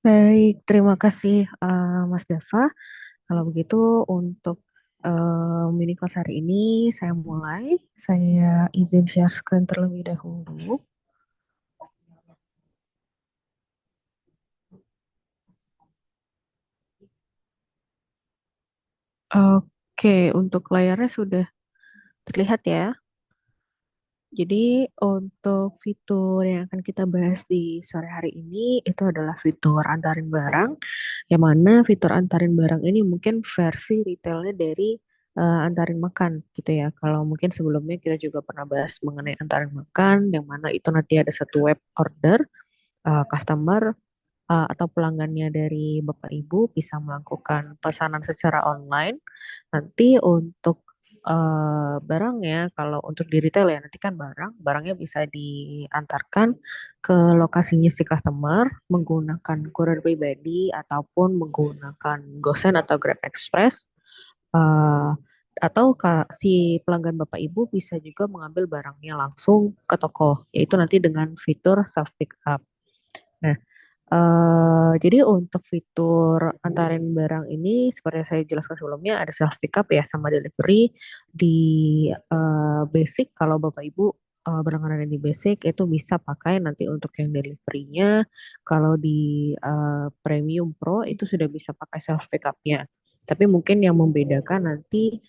Baik, terima kasih Mas Dava. Kalau begitu untuk mini kelas hari ini saya mulai. Saya izin share screen terlebih dahulu. Oke, untuk layarnya sudah terlihat ya. Jadi untuk fitur yang akan kita bahas di sore hari ini itu adalah fitur antarin barang, yang mana fitur antarin barang ini mungkin versi retailnya dari antarin makan gitu ya. Kalau mungkin sebelumnya kita juga pernah bahas mengenai antarin makan, yang mana itu nanti ada satu web order, customer atau pelanggannya dari Bapak Ibu bisa melakukan pesanan secara online. Nanti untuk barangnya, kalau untuk di retail ya, nanti kan barangnya bisa diantarkan ke lokasinya si customer menggunakan kurir pribadi ataupun menggunakan GoSend atau Grab Express. Eh, atau si pelanggan Bapak Ibu bisa juga mengambil barangnya langsung ke toko, yaitu nanti dengan fitur self pick up. Nah, jadi untuk fitur antarin barang ini seperti yang saya jelaskan sebelumnya ada self pickup ya sama delivery di basic. Kalau Bapak Ibu berlangganan di basic itu bisa pakai nanti untuk yang deliverynya. Kalau di premium pro itu sudah bisa pakai self pickupnya. Tapi mungkin yang membedakan nanti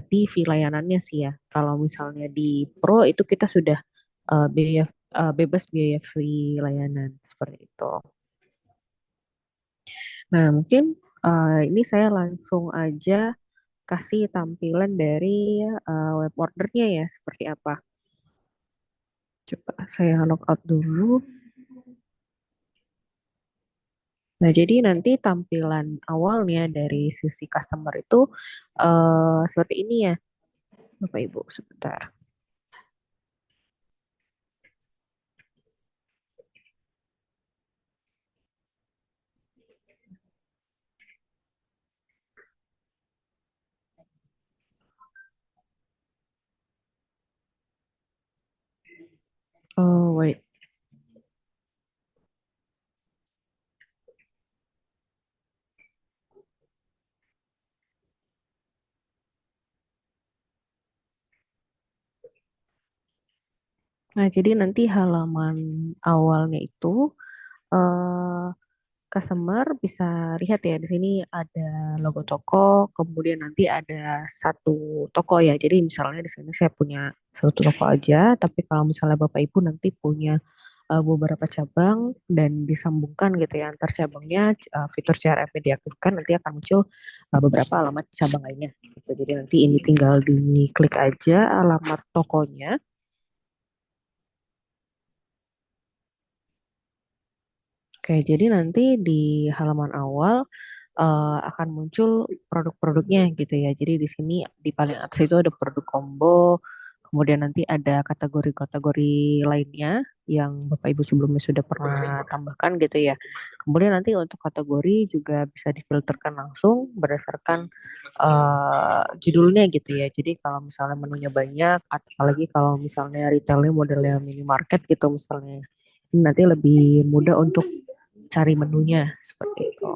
di fee layanannya sih ya. Kalau misalnya di pro itu kita sudah biaya bebas biaya free layanan seperti itu. Nah, mungkin ini saya langsung aja kasih tampilan dari web ordernya ya, seperti apa. Coba saya log out dulu. Nah, jadi nanti tampilan awalnya dari sisi customer itu seperti ini ya, Bapak Ibu, sebentar. Oh, wait. Nah, jadi nanti halaman awalnya itu eh customer bisa lihat ya di sini ada logo toko, kemudian nanti ada satu toko ya. Jadi misalnya di sini saya punya satu toko aja, tapi kalau misalnya Bapak Ibu nanti punya beberapa cabang dan disambungkan gitu ya antar cabangnya, fitur CRM-nya diaktifkan, nanti akan muncul beberapa alamat cabang lainnya gitu. Jadi nanti ini tinggal diklik aja alamat tokonya. Oke, jadi nanti di halaman awal akan muncul produk-produknya gitu ya. Jadi di sini di paling atas itu ada produk combo, kemudian nanti ada kategori-kategori lainnya yang Bapak Ibu sebelumnya sudah pernah tambahkan gitu ya. Kemudian nanti untuk kategori juga bisa difilterkan langsung berdasarkan judulnya gitu ya. Jadi kalau misalnya menunya banyak, apalagi kalau misalnya retailnya modelnya minimarket gitu misalnya, ini nanti lebih mudah untuk cari menunya seperti itu.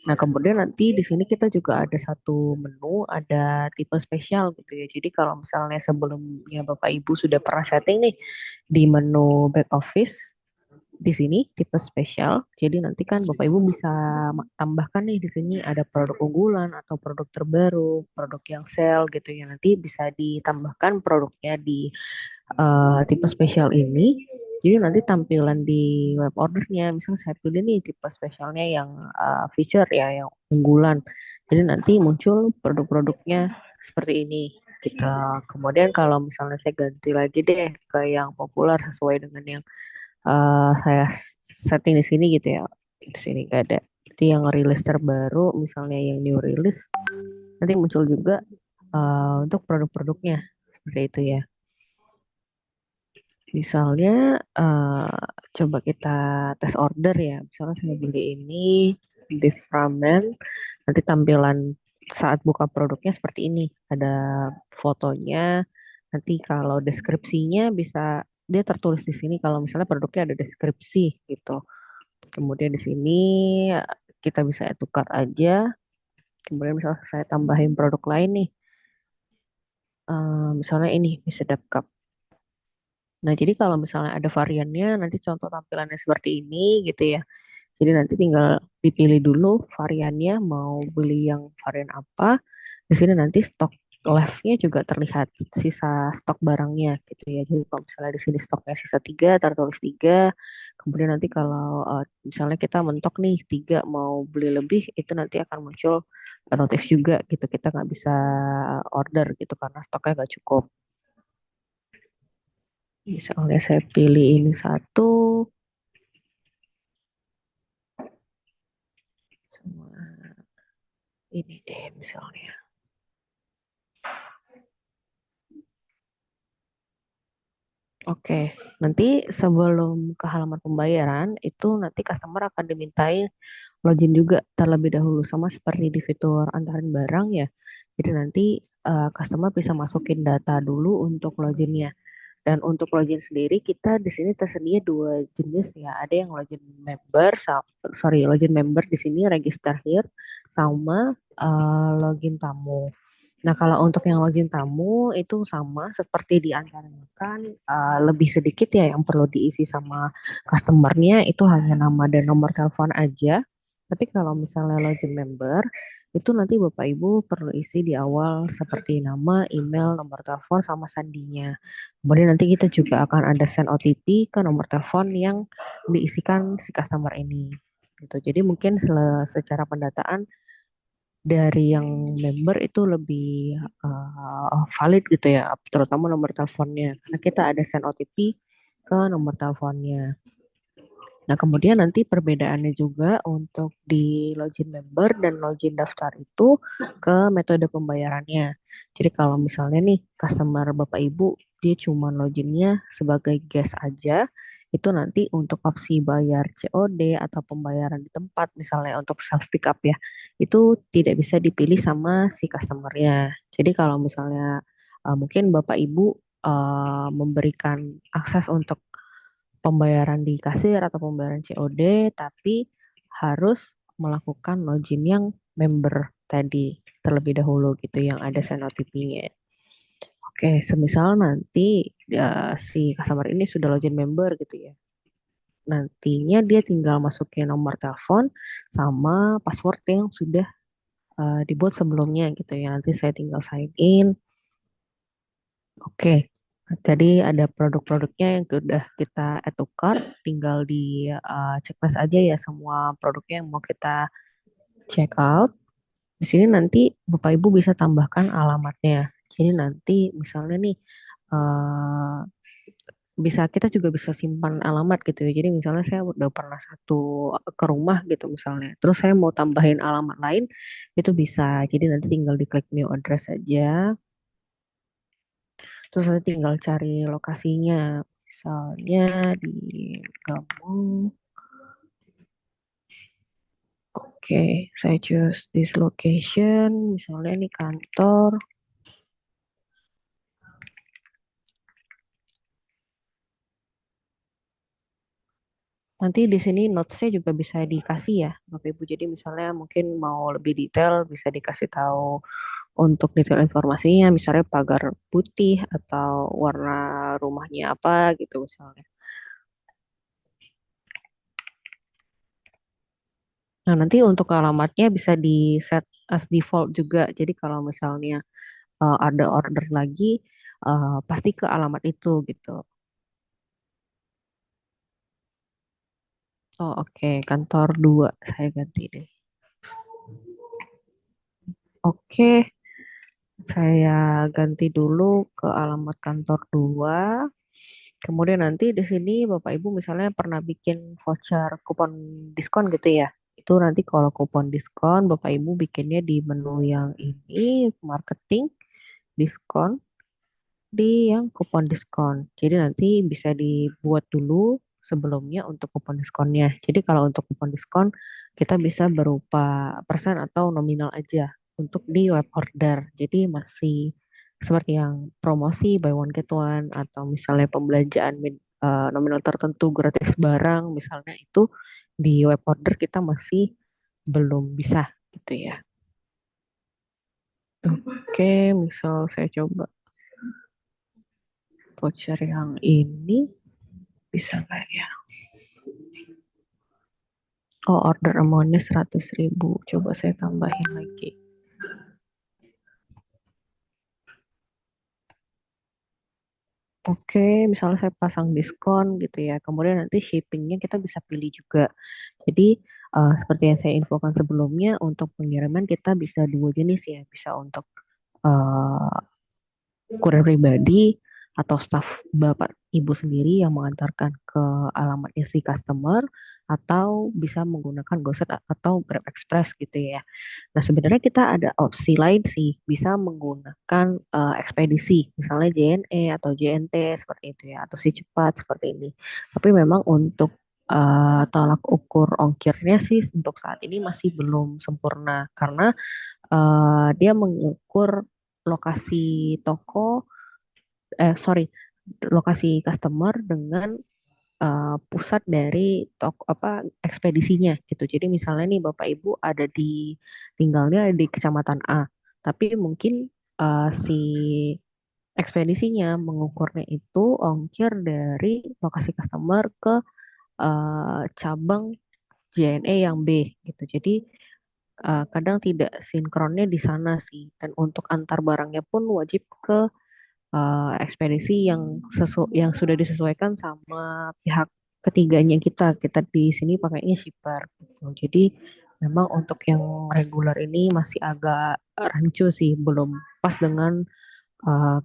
Nah, kemudian nanti di sini kita juga ada satu menu, ada tipe spesial gitu ya. Jadi kalau misalnya sebelumnya Bapak Ibu sudah pernah setting nih di menu back office, di sini tipe spesial. Jadi nanti kan Bapak Ibu bisa tambahkan nih di sini ada produk unggulan atau produk terbaru, produk yang sale gitu ya. Nanti bisa ditambahkan produknya di tipe spesial ini. Jadi nanti tampilan di web ordernya, misalnya saya pilih nih tipe spesialnya yang feature ya, yang unggulan. Jadi nanti muncul produk-produknya seperti ini. Kita kemudian kalau misalnya saya ganti lagi deh ke yang populer sesuai dengan yang saya setting di sini gitu ya. Di sini gak ada. Jadi yang rilis terbaru, misalnya yang new release, nanti muncul juga untuk produk-produknya seperti itu ya. Misalnya, coba kita tes order ya. Misalnya saya beli ini beef ramen, nanti tampilan saat buka produknya seperti ini. Ada fotonya, nanti kalau deskripsinya bisa dia tertulis di sini kalau misalnya produknya ada deskripsi gitu. Kemudian di sini kita bisa tukar aja. Kemudian misalnya saya tambahin produk lain nih. Misalnya ini bisa Sedap Cup. Nah, jadi kalau misalnya ada variannya, nanti contoh tampilannya seperti ini gitu ya. Jadi nanti tinggal dipilih dulu variannya mau beli yang varian apa. Di sini nanti stok live-nya juga terlihat sisa stok barangnya gitu ya. Jadi kalau misalnya di sini stoknya sisa tiga, tertulis tiga. Kemudian nanti kalau misalnya kita mentok nih tiga mau beli lebih, itu nanti akan muncul notif juga gitu. Kita nggak bisa order gitu karena stoknya nggak cukup. Misalnya saya pilih ini satu, sama ini deh misalnya. Oke, nanti sebelum ke halaman pembayaran itu nanti customer akan dimintain login juga terlebih dahulu sama seperti di fitur antarin barang ya. Jadi nanti customer bisa masukin data dulu untuk loginnya. Dan untuk login sendiri kita di sini tersedia dua jenis ya. Ada yang login member, login member di sini register here sama login tamu. Nah, kalau untuk yang login tamu itu sama seperti di antara kan lebih sedikit ya yang perlu diisi sama customernya itu hanya nama dan nomor telepon aja. Tapi kalau misalnya login member itu nanti Bapak Ibu perlu isi di awal seperti nama, email, nomor telepon sama sandinya. Kemudian nanti kita juga akan ada send OTP ke nomor telepon yang diisikan si customer ini. Gitu. Jadi mungkin secara pendataan dari yang member itu lebih valid gitu ya, terutama nomor teleponnya. Karena kita ada send OTP ke nomor teleponnya. Nah, kemudian nanti perbedaannya juga untuk di login member dan login daftar itu ke metode pembayarannya. Jadi kalau misalnya nih customer Bapak Ibu dia cuma loginnya sebagai guest aja, itu nanti untuk opsi bayar COD atau pembayaran di tempat misalnya untuk self pick up ya, itu tidak bisa dipilih sama si customernya. Jadi kalau misalnya mungkin Bapak Ibu memberikan akses untuk pembayaran di kasir atau pembayaran COD, tapi harus melakukan login yang member tadi terlebih dahulu gitu yang ada send OTP-nya. Oke, semisal nanti si customer ini sudah login member gitu ya. Nantinya dia tinggal masukin nomor telepon sama password yang sudah dibuat sebelumnya gitu ya. Nanti saya tinggal sign in. Oke, tadi ada produk-produknya yang sudah kita add to cart, tinggal di checklist aja ya semua produknya yang mau kita check out. Di sini nanti Bapak Ibu bisa tambahkan alamatnya. Jadi nanti misalnya nih eh, bisa kita juga bisa simpan alamat gitu ya. Jadi misalnya saya udah pernah satu ke rumah gitu misalnya. Terus saya mau tambahin alamat lain itu bisa. Jadi nanti tinggal diklik new address aja. Terus nanti tinggal cari lokasinya. Misalnya di kamu. Oke, saya choose this location. Misalnya ini kantor. Nanti di sini notes-nya juga bisa dikasih ya, Bapak Ibu. Jadi misalnya mungkin mau lebih detail bisa dikasih tahu untuk detail informasinya, misalnya pagar putih atau warna rumahnya apa gitu misalnya. Nah, nanti untuk alamatnya bisa di set as default juga. Jadi kalau misalnya ada order lagi, pasti ke alamat itu gitu. Oh, oke, kantor 2 saya ganti deh. Oke, saya ganti dulu ke alamat kantor 2. Kemudian nanti di sini Bapak Ibu misalnya pernah bikin voucher kupon diskon gitu ya. Itu nanti kalau kupon diskon Bapak Ibu bikinnya di menu yang ini marketing diskon di yang kupon diskon. Jadi nanti bisa dibuat dulu sebelumnya untuk kupon diskonnya. Jadi kalau untuk kupon diskon kita bisa berupa persen atau nominal aja untuk di web order. Jadi masih seperti yang promosi buy one get one atau misalnya pembelanjaan nominal tertentu gratis barang misalnya itu di web order kita masih belum bisa gitu ya. Oke, misal saya coba voucher yang ini bisa nggak ya? Oh, order amount-nya 100.000. Coba saya tambahin lagi. Oke, misalnya saya pasang diskon gitu ya. Kemudian nanti shippingnya kita bisa pilih juga. Jadi seperti yang saya infokan sebelumnya, untuk pengiriman kita bisa dua jenis ya. Bisa untuk eh, kurir pribadi atau staf bapak ibu sendiri yang mengantarkan ke alamatnya si customer atau bisa menggunakan GoSet atau Grab Express gitu ya. Nah, sebenarnya kita ada opsi lain sih, bisa menggunakan ekspedisi, misalnya JNE atau JNT seperti itu ya, atau si cepat seperti ini. Tapi memang untuk tolak ukur ongkirnya sih untuk saat ini masih belum sempurna karena dia mengukur lokasi toko, sorry, lokasi customer dengan pusat dari toko apa ekspedisinya gitu. Jadi misalnya nih Bapak Ibu ada di tinggalnya di Kecamatan A, tapi mungkin si ekspedisinya mengukurnya itu ongkir dari lokasi customer ke cabang JNE yang B gitu. Jadi kadang tidak sinkronnya di sana sih. Dan untuk antar barangnya pun wajib ke ekspedisi yang yang sudah disesuaikan sama pihak ketiganya kita. Kita di sini pakainya shipper gitu. Jadi memang untuk yang reguler ini masih agak rancu sih, belum pas dengan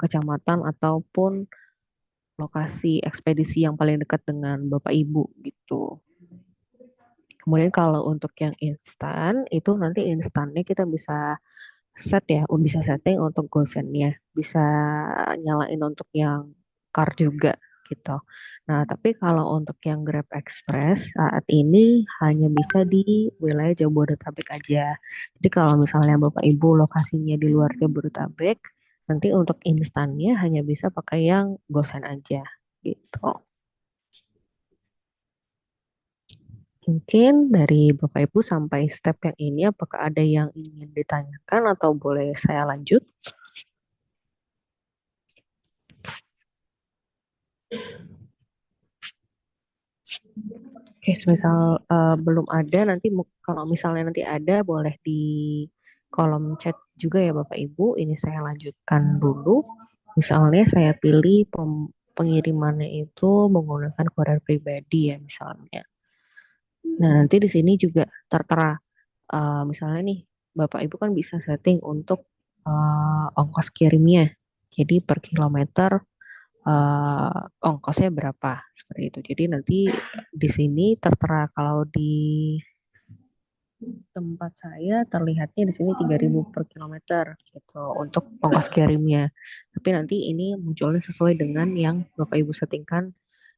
kecamatan ataupun lokasi ekspedisi yang paling dekat dengan Bapak Ibu gitu. Kemudian kalau untuk yang instan itu nanti instannya kita bisa set ya, bisa setting untuk gosennya, bisa nyalain untuk yang car juga gitu. Nah, tapi kalau untuk yang Grab Express saat ini hanya bisa di wilayah Jabodetabek aja. Jadi kalau misalnya Bapak Ibu lokasinya di luar Jabodetabek, nanti untuk instannya hanya bisa pakai yang gosen aja gitu. Mungkin dari Bapak Ibu sampai step yang ini, apakah ada yang ingin ditanyakan atau boleh saya lanjut? Oke, misal belum ada, nanti kalau misalnya nanti ada, boleh di kolom chat juga ya Bapak Ibu. Ini saya lanjutkan dulu. Misalnya saya pilih pengirimannya itu menggunakan kurir pribadi ya misalnya. Nah, nanti di sini juga tertera, misalnya nih, Bapak Ibu kan bisa setting untuk ongkos kirimnya. Jadi per kilometer ongkosnya berapa seperti itu. Jadi nanti di sini tertera kalau di tempat saya terlihatnya di sini 3.000 per kilometer gitu untuk ongkos kirimnya. Tapi nanti ini munculnya sesuai dengan yang Bapak Ibu settingkan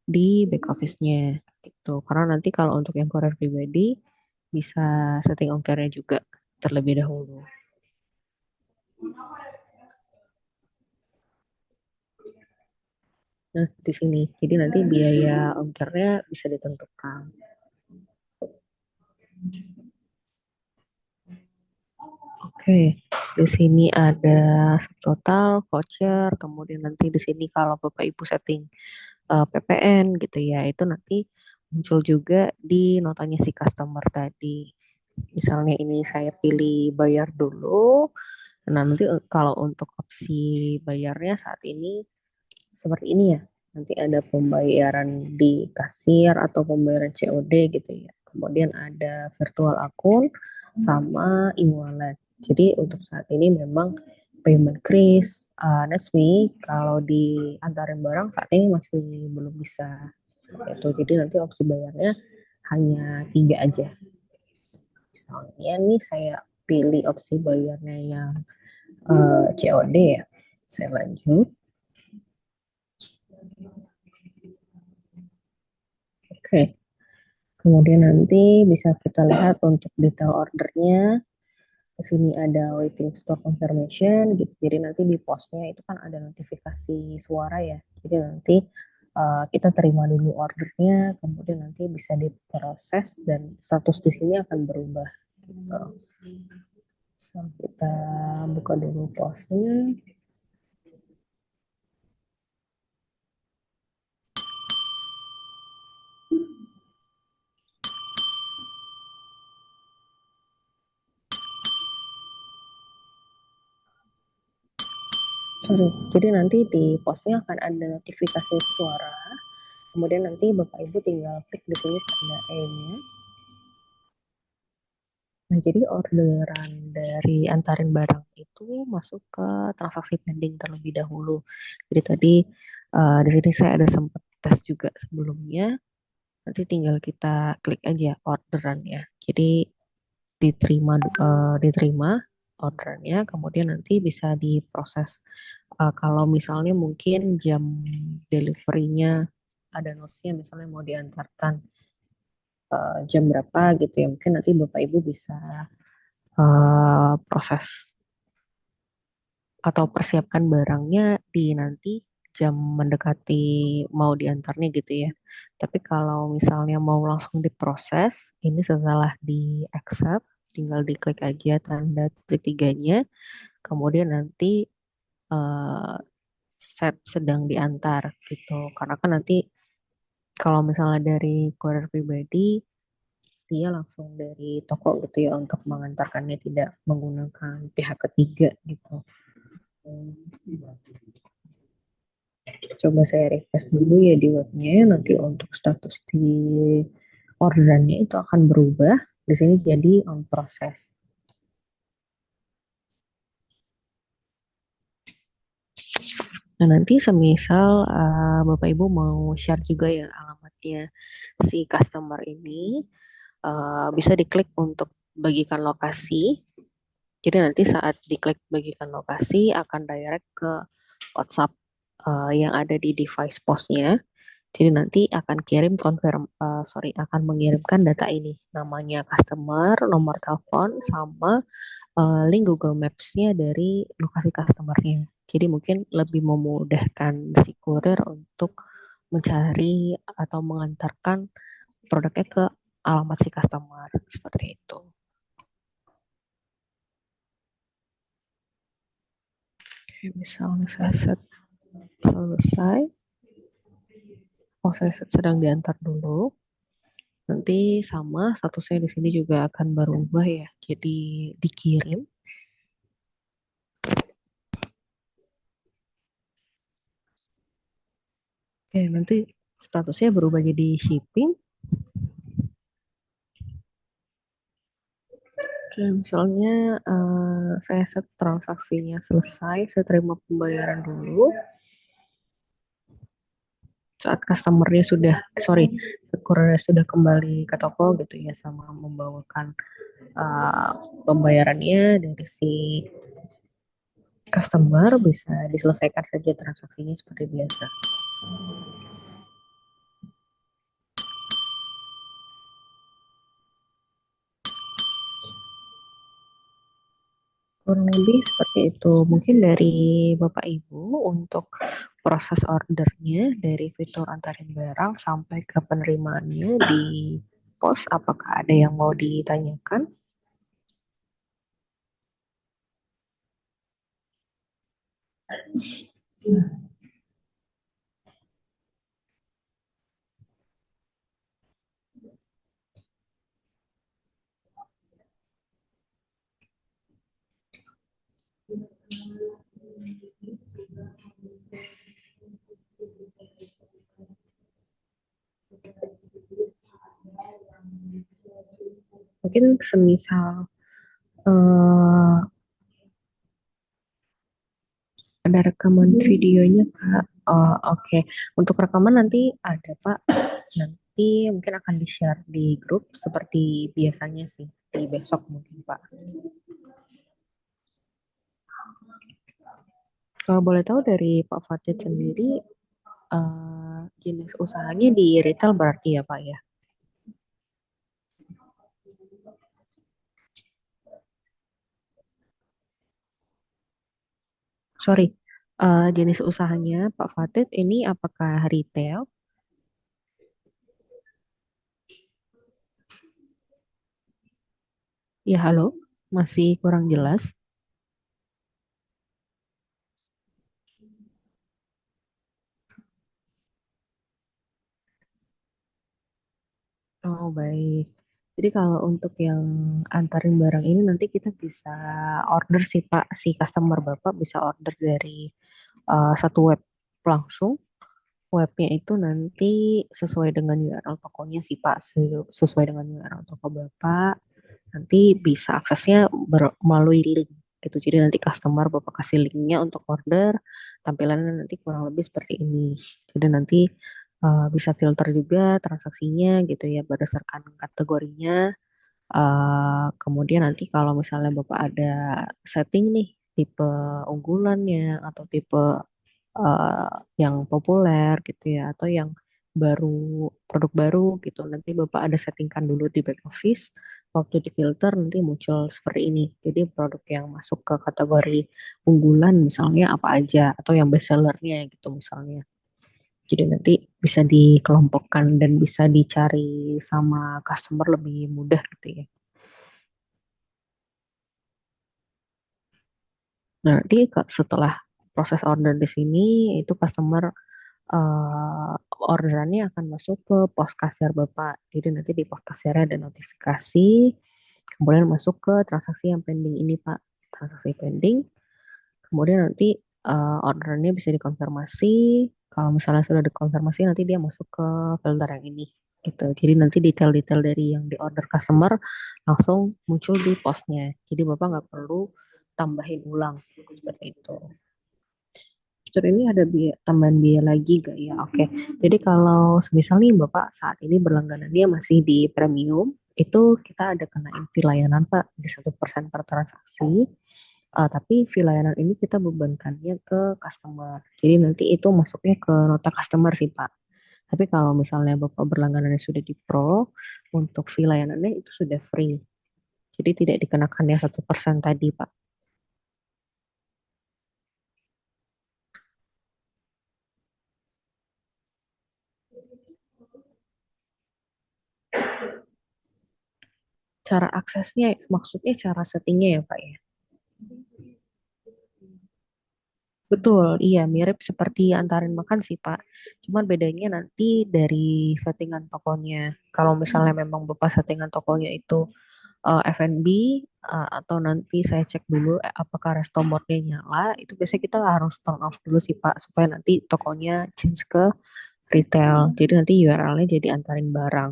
di back office-nya gitu. Karena nanti kalau untuk yang kurir pribadi bisa setting ongkirnya juga terlebih dahulu. Nah, di sini. Jadi nanti biaya ongkirnya bisa ditentukan. Oke, di sini ada subtotal, voucher, kemudian nanti di sini kalau Bapak Ibu setting PPN gitu ya, itu nanti muncul juga di notanya si customer tadi. Misalnya ini saya pilih bayar dulu, nah nanti kalau untuk opsi bayarnya saat ini seperti ini ya. Nanti ada pembayaran di kasir atau pembayaran COD gitu ya. Kemudian ada virtual akun sama e-wallet. Jadi untuk saat ini memang payment kris, next week kalau diantarin barang saat ini masih belum bisa. Itu jadi nanti opsi bayarnya hanya tiga aja. Misalnya nih saya pilih opsi bayarnya yang COD ya. Saya lanjut. Oke. Kemudian nanti bisa kita lihat untuk detail ordernya. Di sini ada waiting store confirmation gitu. Jadi nanti di postnya itu kan ada notifikasi suara ya. Jadi nanti kita terima dulu ordernya, kemudian nanti bisa diproses dan status di sini akan berubah gitu. So, kita buka dulu postnya. Sorry, jadi nanti di postnya akan ada notifikasi suara. Kemudian nanti Bapak Ibu tinggal klik di sini tanda E-nya. Nah, jadi orderan dari antarin barang itu masuk ke transaksi pending terlebih dahulu. Jadi tadi di sini saya ada sempat tes juga sebelumnya. Nanti tinggal kita klik aja orderannya. Jadi diterima orderannya, kemudian nanti bisa diproses. Kalau misalnya mungkin jam deliverynya ada notice misalnya mau diantarkan jam berapa gitu ya, mungkin nanti Bapak Ibu bisa proses atau persiapkan barangnya di nanti jam mendekati mau diantarnya gitu ya. Tapi kalau misalnya mau langsung diproses, ini setelah di accept, tinggal diklik aja tanda titik tiganya, kemudian nanti eh, set sedang diantar gitu. Karena kan nanti kalau misalnya dari kurir pribadi, dia langsung dari toko gitu ya untuk mengantarkannya tidak menggunakan pihak ketiga gitu. Coba saya refresh dulu ya di webnya. Nanti untuk status di orderannya itu akan berubah. Di sini jadi on process. Nah, nanti semisal Bapak Ibu mau share juga ya alamatnya si customer ini, bisa diklik untuk bagikan lokasi. Jadi nanti saat diklik bagikan lokasi akan direct ke WhatsApp yang ada di device postnya. Jadi nanti akan akan mengirimkan data ini, namanya customer, nomor telepon, sama link Google Maps-nya dari lokasi customernya. Jadi mungkin lebih memudahkan si kurir untuk mencari atau mengantarkan produknya ke alamat si customer seperti itu. Oke, misalnya saya set selesai, proses sedang diantar dulu. Nanti sama statusnya di sini juga akan berubah ya. Jadi dikirim. Oke, nanti statusnya berubah jadi shipping. Oke, misalnya saya set transaksinya selesai, saya terima pembayaran dulu. Saat customernya sudah, saat kurirnya sudah kembali ke toko gitu ya, sama membawakan uh, pembayarannya dari si customer, bisa diselesaikan saja transaksinya seperti biasa. Kurang lebih seperti itu. Mungkin dari Bapak Ibu untuk proses ordernya dari fitur antarin barang sampai ke penerimaannya di pos, apakah ada yang mau ditanyakan? Mungkin semisal eh, ada rekaman videonya Kak. Oh, oke. Untuk rekaman nanti ada Pak. Nanti mungkin akan di-share di grup seperti biasanya sih. Di besok mungkin Pak. Kalau boleh tahu dari Pak Fatih sendiri, jenis usahanya di retail berarti ya Pak ya? Sorry, jenis usahanya Pak Fatid ini apakah retail? Ya, halo, masih kurang jelas. Oh, baik. Jadi kalau untuk yang antarin barang ini nanti kita bisa order sih Pak, si customer Bapak bisa order dari satu web langsung. Webnya itu nanti sesuai dengan URL tokonya sih Pak, sesuai dengan URL toko Bapak. Nanti bisa aksesnya melalui link gitu. Jadi nanti customer Bapak kasih linknya untuk order, tampilannya nanti kurang lebih seperti ini. Jadi nanti bisa filter juga transaksinya gitu ya berdasarkan kategorinya. Kemudian nanti kalau misalnya Bapak ada setting nih tipe unggulannya atau tipe eh, yang populer gitu ya atau yang baru produk baru gitu nanti Bapak ada settingkan dulu di back office waktu di filter nanti muncul seperti ini jadi produk yang masuk ke kategori unggulan misalnya apa aja atau yang best sellernya gitu misalnya jadi nanti bisa dikelompokkan dan bisa dicari sama customer lebih mudah gitu ya. Nah, nanti setelah proses order di sini itu customer eh, orderannya akan masuk ke pos kasir Bapak. Jadi nanti di pos kasirnya ada notifikasi, kemudian masuk ke transaksi yang pending ini Pak. Transaksi pending, kemudian nanti orderannya bisa dikonfirmasi. Kalau misalnya sudah dikonfirmasi, nanti dia masuk ke filter yang ini. Gitu. Jadi nanti detail-detail dari yang di order customer langsung muncul di posnya. Jadi Bapak nggak perlu tambahin ulang seperti itu. Fitur ini ada tambahan biaya lagi gak ya? Oke. Jadi kalau semisal nih Bapak saat ini berlangganannya masih di premium, itu kita ada kenain fee layanan Pak di 1% per transaksi. Tapi fee layanan ini kita bebankannya ke customer. Jadi nanti itu masuknya ke nota customer sih Pak. Tapi kalau misalnya Bapak berlangganannya sudah di Pro, untuk fee layanannya itu sudah free. Jadi tidak dikenakan yang 1% tadi Pak. Cara aksesnya, maksudnya cara settingnya ya Pak ya? Betul, iya mirip seperti antarin makan sih Pak. Cuman bedanya nanti dari settingan tokonya. Kalau misalnya memang Bapak settingan tokonya itu F&B atau nanti saya cek dulu apakah resto mode-nya nyala, itu biasanya kita harus turn off dulu sih Pak supaya nanti tokonya change ke retail. Jadi nanti URL-nya jadi antarin barang.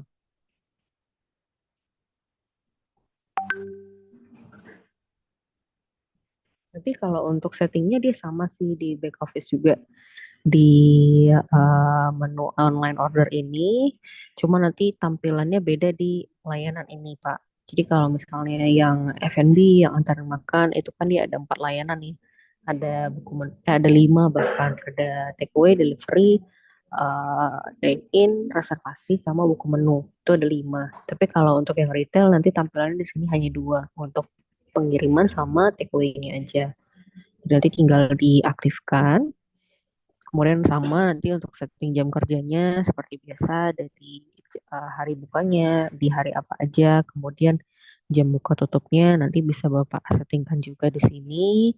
Tapi kalau untuk settingnya dia sama sih di back office juga. Di menu online order ini, cuma nanti tampilannya beda di layanan ini, Pak. Jadi kalau misalnya yang F&B, yang antar makan, itu kan dia ada 4 layanan nih. Ada ada 5 bahkan. Ada takeaway, delivery, dine-in, reservasi, sama buku menu. Itu ada 5. Tapi kalau untuk yang retail nanti tampilannya di sini hanya 2 untuk pengiriman sama takeaway-nya aja. Jadi nanti tinggal diaktifkan. Kemudian sama nanti untuk setting jam kerjanya seperti biasa dari hari bukanya, di hari apa aja, kemudian jam buka tutupnya nanti bisa Bapak settingkan juga di sini.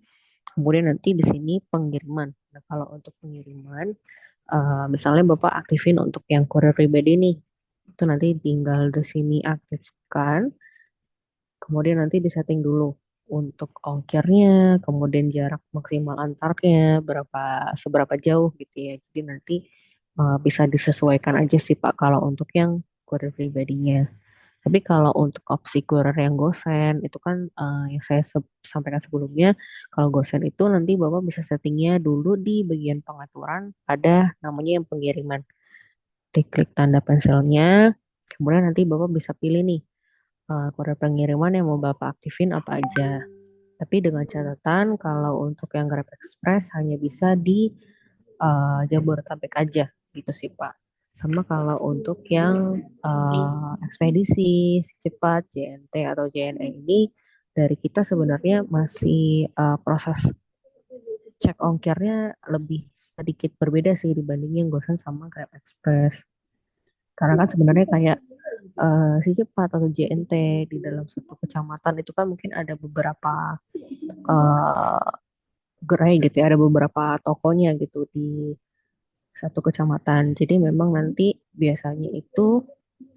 Kemudian nanti di sini pengiriman. Nah, kalau untuk pengiriman, misalnya Bapak aktifin untuk yang kurir pribadi nih, itu nanti tinggal di sini aktifkan. Kemudian nanti disetting dulu untuk ongkirnya, kemudian jarak maksimal antarnya, seberapa jauh gitu ya. Jadi nanti bisa disesuaikan aja sih Pak kalau untuk yang kurir pribadinya. Tapi kalau untuk opsi kurir yang gosen itu kan yang saya sampaikan sebelumnya, kalau gosen itu nanti Bapak bisa settingnya dulu di bagian pengaturan ada namanya yang pengiriman. Diklik tanda pensilnya, kemudian nanti Bapak bisa pilih nih kode pengiriman yang mau Bapak aktifin apa aja. Tapi dengan catatan kalau untuk yang Grab Express hanya bisa di Jabodetabek aja gitu sih Pak. Sama kalau untuk yang ekspedisi cepat JNT atau JNE ini dari kita sebenarnya masih proses cek ongkirnya lebih sedikit berbeda sih dibandingin GoSend sama Grab Express. Karena kan sebenarnya kayak si cepat atau JNT di dalam satu kecamatan itu kan mungkin ada beberapa eh, gerai gitu ya, ada beberapa tokonya gitu di satu kecamatan. Jadi memang nanti biasanya itu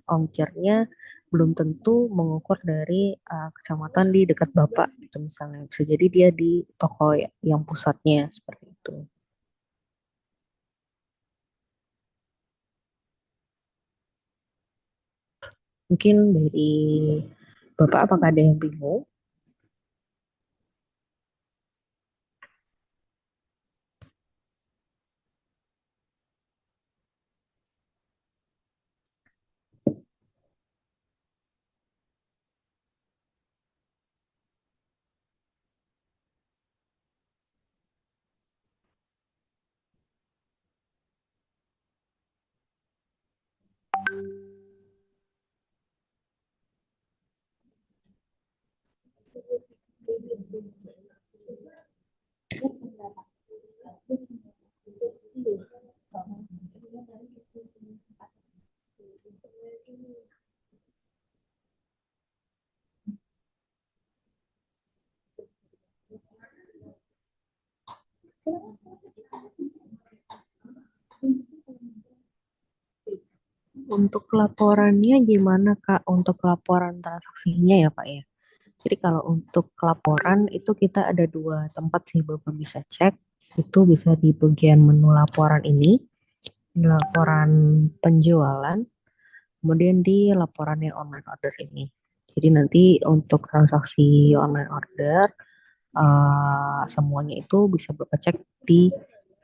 ongkirnya belum tentu mengukur dari kecamatan di dekat Bapak gitu misalnya. Bisa jadi dia di toko yang pusatnya seperti itu. Mungkin dari Bapak apakah ada yang bingung? Untuk laporannya gimana Kak? Untuk laporan transaksinya ya Pak ya. Jadi kalau untuk laporan itu kita ada dua tempat sih Bapak bisa cek. Itu bisa di bagian menu laporan ini, di laporan penjualan, kemudian di laporan yang online order ini. Jadi nanti untuk transaksi online order semuanya itu bisa Bapak cek di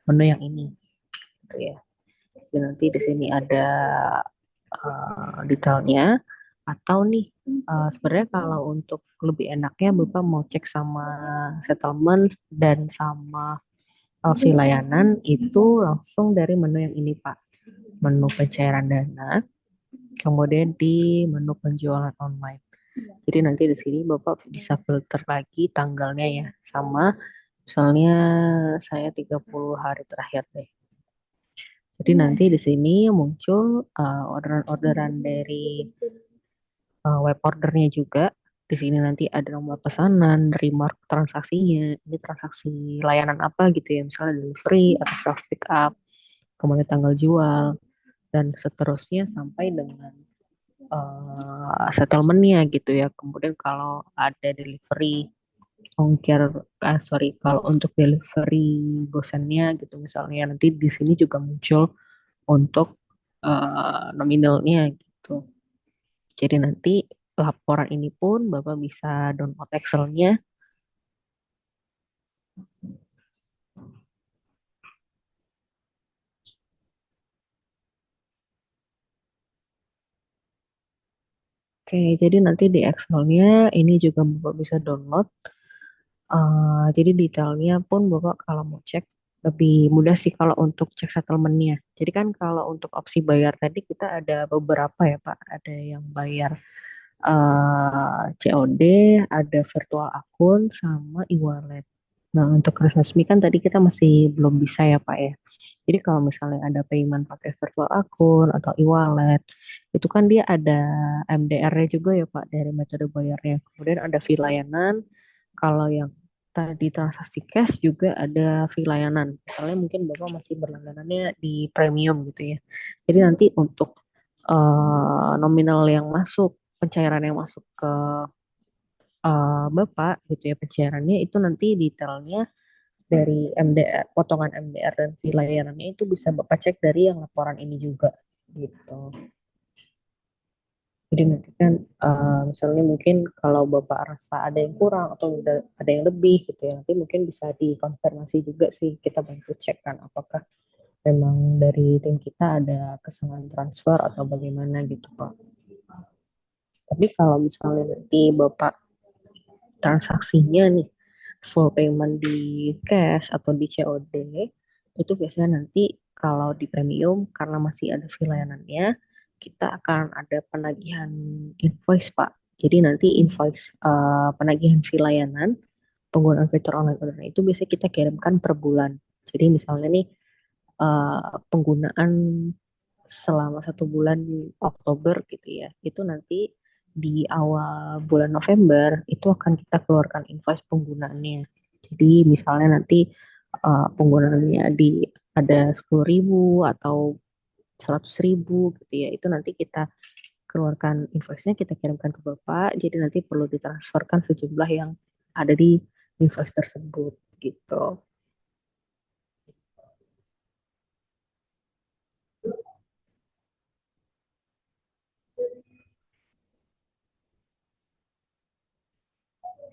menu yang ini gitu ya. Jadi nanti di sini ada detailnya atau nih sebenarnya kalau untuk lebih enaknya Bapak mau cek sama settlement dan sama fee layanan itu langsung dari menu yang ini Pak. Menu pencairan dana, kemudian di menu penjualan online. Jadi nanti di sini Bapak bisa filter lagi tanggalnya ya, sama misalnya saya 30 hari terakhir deh. Jadi nanti di sini muncul orderan-orderan dari web ordernya juga. Di sini nanti ada nomor pesanan, remark transaksinya, ini transaksi layanan apa gitu ya, misalnya delivery atau self pick up, kemudian tanggal jual, dan seterusnya sampai dengan settlementnya gitu ya. Kemudian kalau ada delivery ongkir, sorry, kalau untuk delivery gosennya gitu misalnya nanti di sini juga muncul untuk nominalnya gitu. Jadi nanti laporan ini pun Bapak bisa download Excel-nya. Oke, jadi nanti di Excel-nya ini juga Bapak bisa download. Jadi detailnya pun Bapak kalau mau cek lebih mudah sih kalau untuk cek settlement-nya. Jadi kan kalau untuk opsi bayar tadi kita ada beberapa ya Pak. Ada yang bayar COD, ada virtual akun, sama e-wallet. Nah untuk kredit resmi kan tadi kita masih belum bisa ya Pak ya. Jadi kalau misalnya ada payment pakai virtual akun atau e-wallet, itu kan dia ada MDR-nya juga ya Pak dari metode bayarnya. Kemudian ada fee layanan. Kalau yang tadi transaksi cash juga ada fee layanan. Misalnya mungkin Bapak masih berlangganannya di premium gitu ya. Jadi nanti untuk nominal yang masuk, pencairan yang masuk ke Bapak gitu ya, pencairannya itu nanti detailnya dari MDR, potongan MDR dan fee layanannya itu bisa Bapak cek dari yang laporan ini juga gitu. Jadi nanti kan misalnya mungkin kalau Bapak rasa ada yang kurang atau ada yang lebih gitu ya, nanti mungkin bisa dikonfirmasi juga sih, kita bantu cek kan apakah memang dari tim kita ada kesalahan transfer atau bagaimana gitu Pak. Tapi kalau misalnya nanti Bapak transaksinya nih full payment di cash atau di COD, itu biasanya nanti kalau di premium karena masih ada fee layanannya, kita akan ada penagihan invoice Pak. Jadi nanti invoice penagihan fee layanan penggunaan fitur online order itu biasanya kita kirimkan per bulan. Jadi misalnya nih penggunaan selama 1 bulan Oktober gitu ya, itu nanti di awal bulan November itu akan kita keluarkan invoice penggunaannya. Jadi misalnya nanti penggunaannya di ada 10.000 atau 100.000 gitu ya, itu nanti kita keluarkan invoice-nya, kita kirimkan ke Bapak, jadi nanti perlu ditransferkan sejumlah yang ada di invoice tersebut gitu.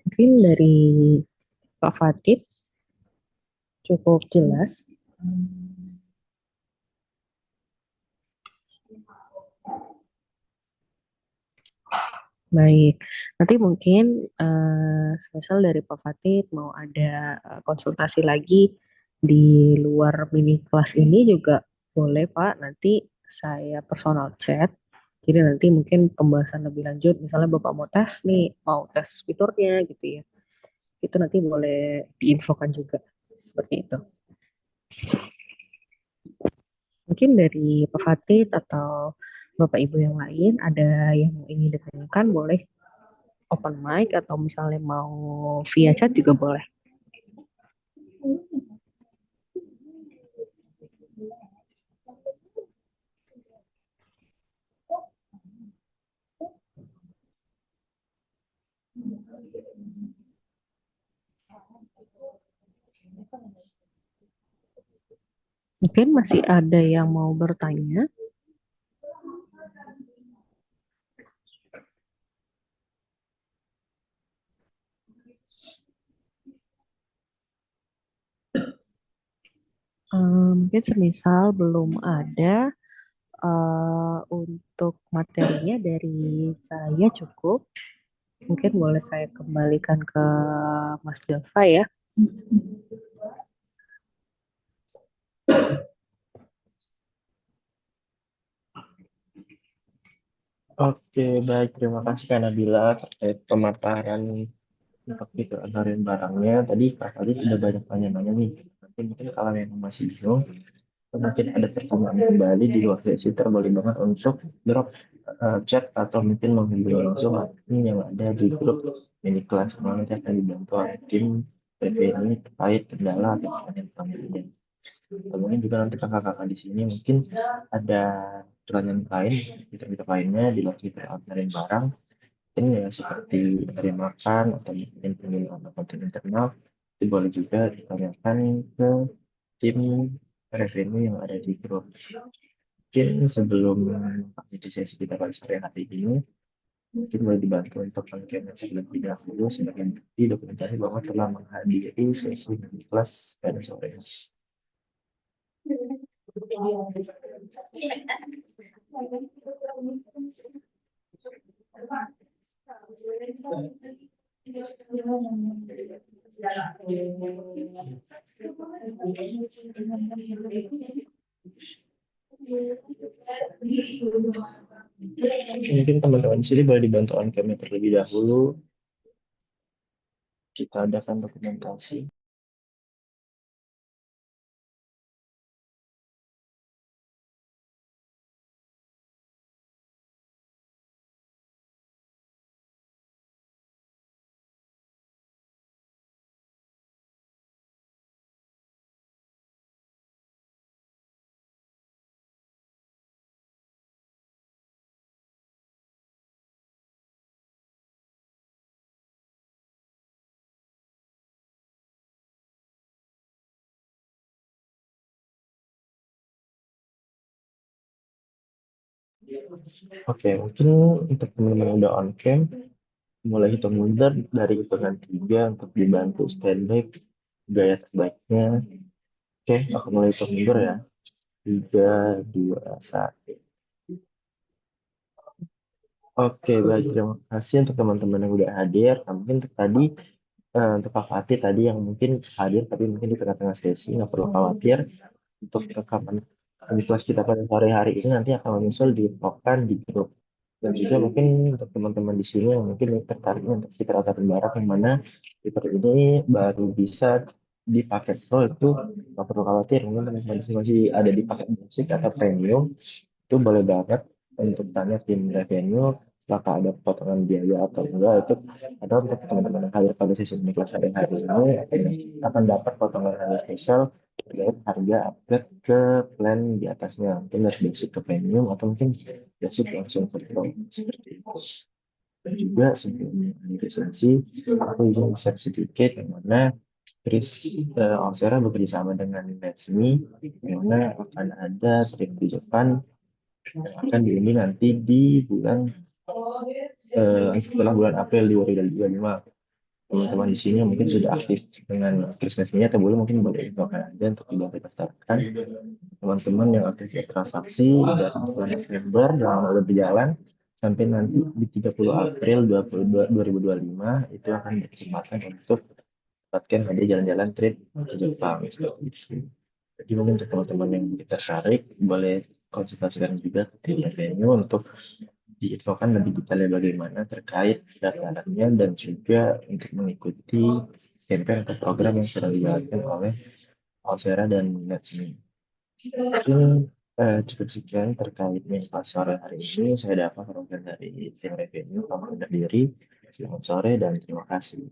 Mungkin dari Pak Fatih cukup jelas. Baik, nanti mungkin semisal dari Pak Fatih mau ada konsultasi lagi di luar mini kelas ini juga boleh Pak, nanti saya personal chat. Jadi nanti mungkin pembahasan lebih lanjut, misalnya Bapak mau tes nih, mau tes fiturnya gitu ya. Itu nanti boleh diinfokan juga seperti itu. Mungkin dari Pak Fatih atau Bapak Ibu yang lain ada yang ingin ditanyakan boleh open mic atau misalnya mau via chat juga boleh. Mungkin masih ada yang mau bertanya. Mungkin semisal belum ada untuk materinya dari saya cukup. Mungkin boleh saya kembalikan ke Mas Delva ya. Oke, baik. Terima kasih Kak Nabila terkait pemaparan untuk itu antarin barangnya. Tadi Kak tadi sudah banyak tanya-tanya nih. Nanti mungkin kalau yang masih bingung, atau mungkin ada pertanyaan kembali di luar sesi, boleh banget untuk drop chat atau mungkin menghubungi langsung admin yang ada di grup mini kelas. Nanti akan dibantu oleh tim PV ini terkait kendala atau pertanyaan-pertanyaan. Kemudian juga nanti kakak-kakak di sini mungkin ada pertanyaan lain, fitur-fitur lainnya di luar fitur antarin barang. Mungkin ya seperti dari makan atau mungkin penggunaan konten internal, itu boleh juga ditanyakan ke tim revenue yang ada di grup. Mungkin sebelum di sesi kita pada sore hari ini, mungkin boleh dibantu untuk rangkaian terlebih dahulu sebagai bukti dokumentasi bahwa telah menghadiri sesi kelas pada sore ini. Mungkin teman-teman di sini boleh dibantu on camnya terlebih dahulu. Kita adakan dokumentasi. Oke, mungkin untuk teman-teman yang udah on cam, mulai hitung mundur dari hitungan 3 untuk dibantu standby gaya terbaiknya. Oke, aku mulai hitung mundur ya. 3, 2, 1. Oke, baik. Terima kasih untuk teman-teman yang udah hadir. Nah, mungkin untuk tadi, untuk Pak Fatih tadi yang mungkin hadir, tapi mungkin di tengah-tengah sesi, nggak perlu khawatir. Untuk rekaman di kelas kita pada sore hari ini nanti akan menyusul di di grup. Dan juga mungkin untuk teman-teman di sini yang mungkin tertariknya untuk fitur Atarin Barak yang mana fitur ini baru bisa di paket Pro itu nggak perlu khawatir, mungkin teman-teman di sini masih ada di paket basic atau premium itu boleh banget untuk tanya tim revenue apakah ada potongan biaya atau enggak itu ada untuk teman-teman yang hadir pada sesi ini kelas hari ini akan dapat potongan harga spesial terkait harga upgrade ke plan di atasnya mungkin dari basic ke premium atau mungkin basic langsung ke pro seperti itu. Dan juga sebelum akhir sesi aku ingin share sedikit yang mana Chris Alsera bekerja sama dengan Netsme yang mana akan ada trip di Jepang yang akan diunduh nanti di bulan setelah bulan April 2025. Teman-teman di sini mungkin sudah aktif dengan bisnisnya atau boleh mungkin boleh infokan aja untuk tidak kita startkan teman-teman yang aktif transaksi dari bulan November dalam lalu berjalan sampai nanti di 30 April 2025 itu akan berkesempatan untuk dapatkan hadiah jalan-jalan trip ke Jepang seperti itu. Jadi mungkin untuk teman-teman yang tertarik boleh konsultasikan juga ke tim revenue untuk diinfokan lebih detailnya bagaimana terkait daftarannya dan juga untuk mengikuti campaign atau program yang sudah dijalankan oleh Alsera dan Netsme. Mungkin cukup sekian terkait mengenai sore hari ini. Saya dapat program dari tim revenue. Kamu undur diri. Selamat sore dan terima kasih.